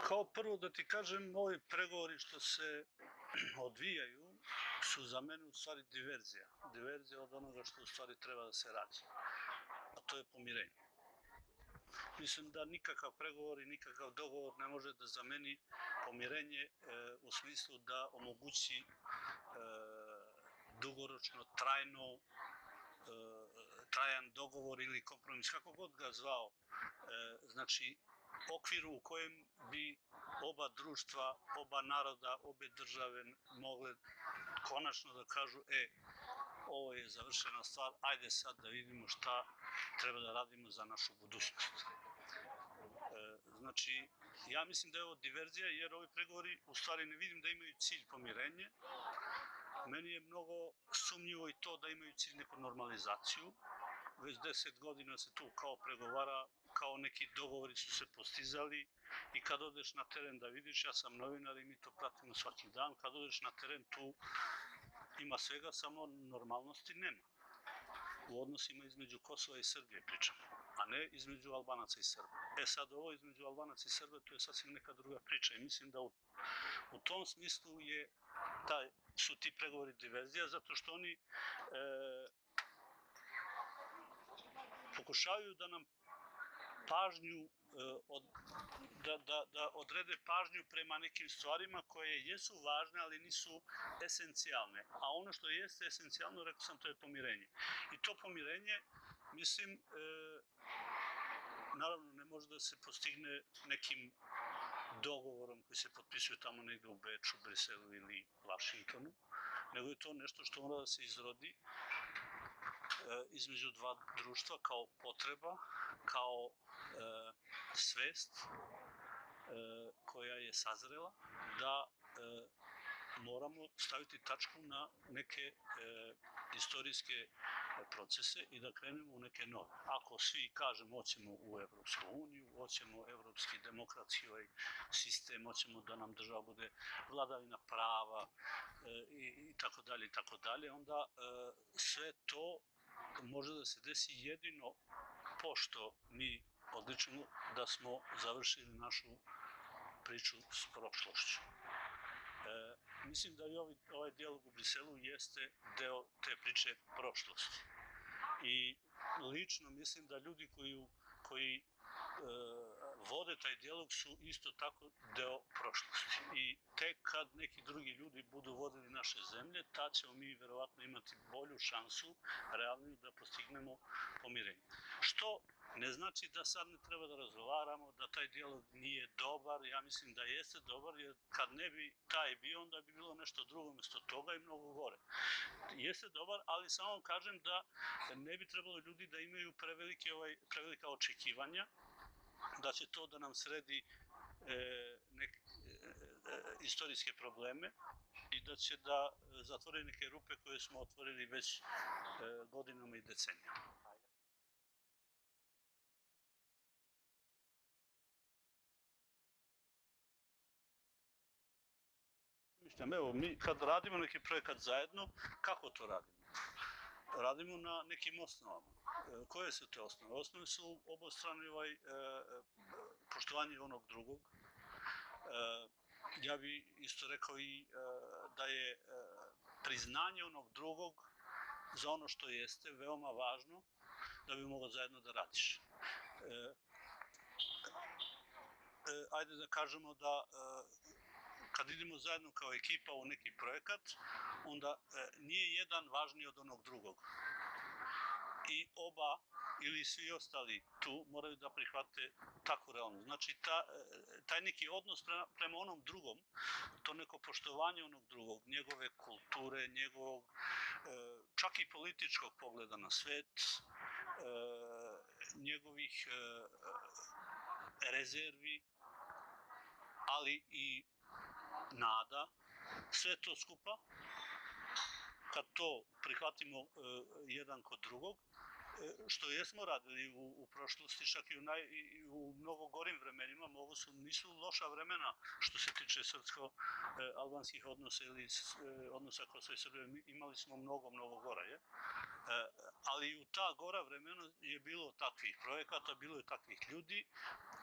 Kao prvo da ti kažem, ovi pregovori što se odvijaju su za mene u stvari diverzija. Diverzija od onoga što u stvari treba da se radi, a to je pomirenje. Mislim da nikakav pregovor i nikakav dogovor ne može da zameni pomirenje u smislu da omogući dugoročno, trajan dogovor ili kompromis, kako god ga zvao, znači okvir u kojem bi oba društva, oba naroda, obe države mogle konačno da kažu ovo je završena stvar, ajde sad da vidimo šta treba da radimo za našu budućnost. Znači, ja mislim da je ovo diverzija jer ovi pregovori u stvari ne vidim da imaju cilj pomirenje. Meni je mnogo sumnjivo i to da imaju cilj neku normalizaciju. Već 10 godina se tu kao pregovara, kao neki dogovori su se postizali i kad odeš na teren da vidiš, ja sam novinar i mi to pratimo svaki dan, kad odeš na teren tu ima svega, samo normalnosti nema. U odnosima između Kosova i Srbije pričamo, a ne između Albanaca i Srba. Sad ovo između Albanaca i Srba, to je sasvim neka druga priča i mislim da u tom smislu su ti pregovori diverzija, zato što oni pokušavaju da nam pažnju, da odrede pažnju prema nekim stvarima koje jesu važne, ali nisu esencijalne. A ono što jeste esencijalno, rekao sam, to je pomirenje. I to pomirenje, mislim, naravno ne može da se postigne nekim dogovorom koji se potpisuje tamo negde u Beču, Briselu ili Vašingtonu, nego je to nešto što mora da se izrodi između dva društva kao potreba, kao svest koja je sazrela da moramo staviti tačku na neke istorijske procese i da krenemo u neke nove. Ako svi kažemo hoćemo u Evropsku uniju, hoćemo evropski demokratski sistem, hoćemo da nam država bude vladavina prava i tako dalje, onda sve to može da se desi jedino pošto mi odličimo da smo završili našu priču s prošlošću. Mislim da i ovaj dijalog u Briselu jeste deo te priče prošlosti. I lično mislim da ljudi koji vode taj dijalog su isto tako deo prošlosti. I tek kad neki drugi ljudi budu vodili naše zemlje, tad ćemo mi verovatno imati bolju šansu, realniju, da postignemo pomirenje. Što ne znači da sad ne treba da razgovaramo, da taj dijalog nije dobar, ja mislim da jeste dobar, jer kad ne bi taj bio, onda bi bilo nešto drugo mesto toga i mnogo gore. Jeste dobar, ali samo kažem da ne bi trebalo ljudi da imaju prevelika očekivanja, da će to da nam sredi istorijske probleme i da će da zatvori neke rupe koje smo otvorili već godinama i decenijama. Evo, mi kad radimo neki projekat zajedno, kako to radimo? Radimo na nekim osnovama. Koje su te osnove? Osnove su obostrani poštovanje onog drugog. Ja bi isto rekao i da je priznanje onog drugog za ono što jeste veoma važno da bi mogao zajedno da radiš. Ajde da kažemo da kad idemo zajedno kao ekipa u neki projekat, onda nije jedan važniji od onog drugog. I oba ili svi ostali tu moraju da prihvate takvu realnost. Znači, taj neki odnos prema onom drugom, to neko poštovanje onog drugog, njegove kulture, njegovog čak i političkog pogleda na svet, njegovih rezervi, ali i nada, sve to skupa, kad to prihvatimo jedan kod drugog, što jesmo radili u prošlosti, čak i u mnogo gorim vremenima, nisu loša vremena što se tiče srpsko-albanskih odnosa ili odnosa Kosova i Srbije, imali smo mnogo gora, ali u ta gora vremena je bilo takvih projekata, bilo je takvih ljudi,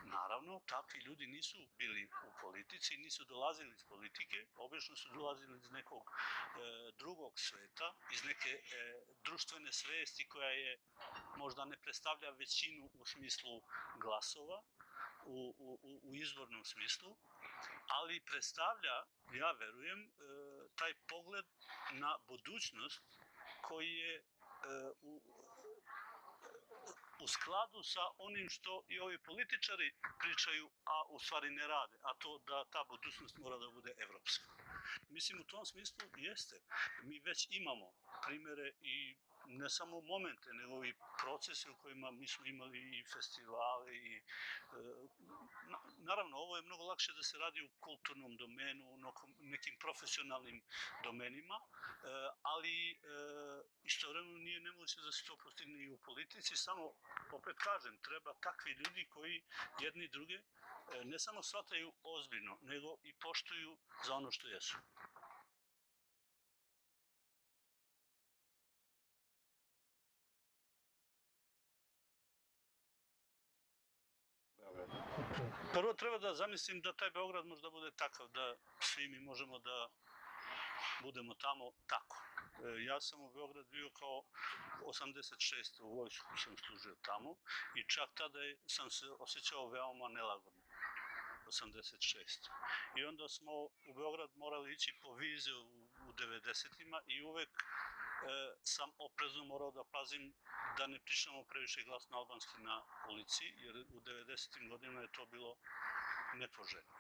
Naravno, takvi ljudi nisu bili u politici, nisu dolazili iz politike, obično su dolazili iz nekog drugog sveta, iz neke društvene svesti koja je možda ne predstavlja većinu u smislu glasova, u izvornom smislu, ali predstavlja, ja verujem, taj pogled na budućnost koji je u skladu sa onim što i ovi političari pričaju, a u stvari ne rade, a to da ta budućnost mora da bude evropska. Mislim, u tom smislu jeste. Mi već imamo primere i ne samo momente, nego i procese u kojima mi smo imali i festivale i naravno, ovo je mnogo lakše da se radi u kulturnom domenu, u nekim profesionalnim domenima, ali istovremeno nije nemoguće da se to postigne i u politici, samo, opet kažem, treba takvi ljudi koji jedni druge ne samo shvataju ozbiljno, nego i poštuju za ono što jesu. Prvo treba da zamislim da taj Beograd možda bude takav, da svi mi možemo da budemo tamo tako. Ja sam u Beograd bio kao 86. u vojsku sam služio tamo i čak tada sam se osjećao veoma nelagodno. 86. I onda smo u Beograd morali ići po vize u 90-ima i uvek sam oprezno morao da pazim da ne pričamo previše glasno albanski na ulici, jer u 90-im godinama je to bilo nepoželjno.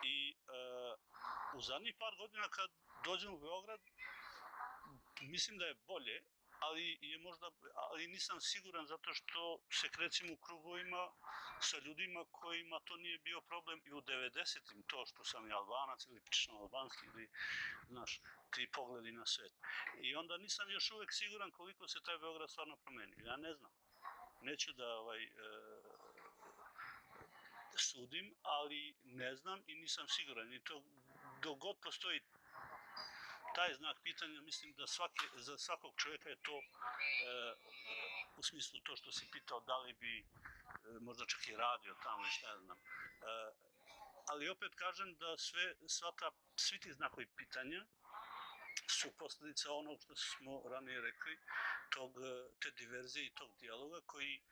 I u zadnjih par godina kad dođem u Beograd, mislim da je bolje, ali nisam siguran zato što se krećem u krugovima sa ljudima kojima to nije bio problem i u 90-im, to što sam i Albanac ili pričam albanski ili, znaš, ti pogledi na svet. I onda nisam još uvek siguran koliko se taj Beograd stvarno promenio. Ja ne znam. Neću da sudim, ali ne znam i nisam siguran. I to dok god postoji taj znak pitanja, mislim da za svakog čovjeka je to u smislu to što si pitao da li bi možda čak i radio tamo i šta ja znam. Ali opet kažem da svi ti znakovi pitanja su posljedica onog što smo ranije rekli, te diverzije i tog dijaloga koji,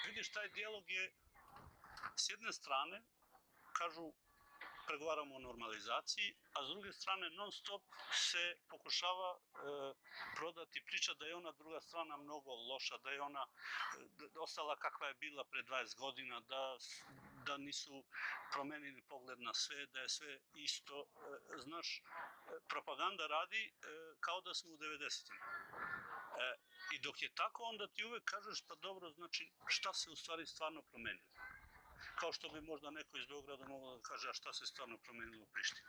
vidiš, taj dijalog je s jedne strane, kažu, pregovaramo o normalizaciji, a s druge strane non stop se pokušava prodati priča da je ona druga strana mnogo loša, da je ona ostala kakva je bila pre 20 godina, da nisu promenili pogled na sve, da je sve isto. Znaš, propaganda radi kao da smo u 90-im. I dok je tako, onda ti uvek kažeš, pa dobro, znači šta se u stvari stvarno promenilo. Kao što bi možda neko iz Beograda mogao da kaže, a šta se stvarno promenilo u Prištini.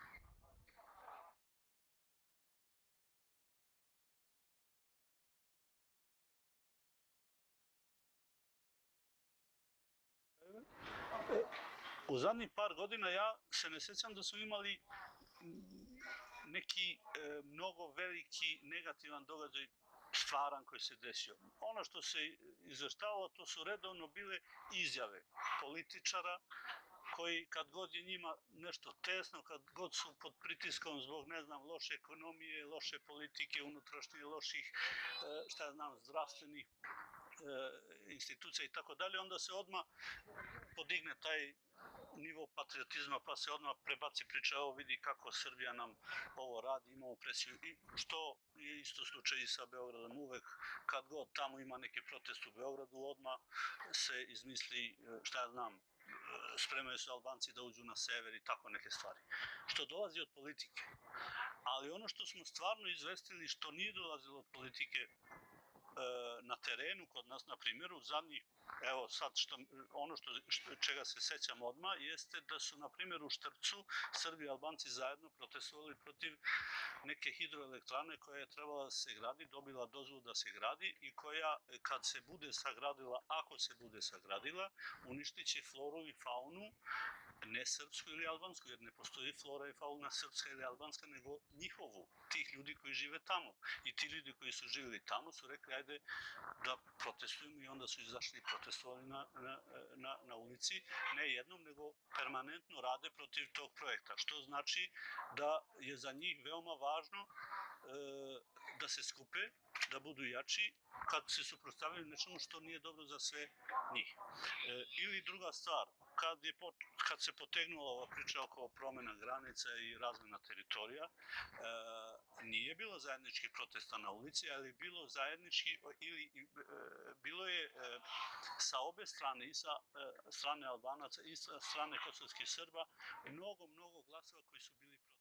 U zadnjih par godina ja se ne sjećam da smo imali neki mnogo veliki negativan događaj stvaran koji se desio. Ono što se izveštavalo, to su redovno bile izjave političara koji kad god je njima nešto tesno, kad god su pod pritiskom zbog, ne znam, loše ekonomije, loše politike, unutrašnje loših, šta ja znam, zdravstvenih institucija i tako dalje, onda se odmah podigne taj nivo patriotizma, pa se odmah prebaci priča, evo vidi kako Srbija nam ovo radi, imamo presiju, i što je isto slučaj i sa Beogradom, uvek kad god tamo ima neki protest u Beogradu, odmah se izmisli, šta ja znam, spremaju se Albanci da uđu na sever i tako neke stvari, što dolazi od politike. Ali ono što smo stvarno izvestili, što nije dolazilo od politike na terenu kod nas, na primjer, u zadnjih, evo sad, čega se sećam odmah, jeste da su, na primjer, u Štrpcu Srbi i Albanci zajedno protestovali protiv neke hidroelektrane koja je trebala da se gradi, dobila dozvolu da se gradi i koja, kad se bude sagradila, ako se bude sagradila, uništit će floru i faunu ne srpsku ili albansku, jer ne postoji flora i fauna srpska ili albanska, nego njihovu, tih ljudi koji žive tamo. I ti ljudi koji su živjeli tamo su rekli, ajde da protestujemo, i onda su izašli i protestovali na ulici, ne jednom, nego permanentno rade protiv tog projekta, što znači da je za njih veoma važno da se skupe, da budu jači kad se suprotstavljaju nečemu što nije dobro za sve njih. Ili druga stvar, kad se potegnula ova priča oko promena granica i razmena teritorija, nije bilo zajedničkih protesta na ulici, ali je bilo zajednički, bilo je sa obe strane, i sa strane Albanaca i sa strane kosovskih Srba, mnogo glasova koji su bili protiv.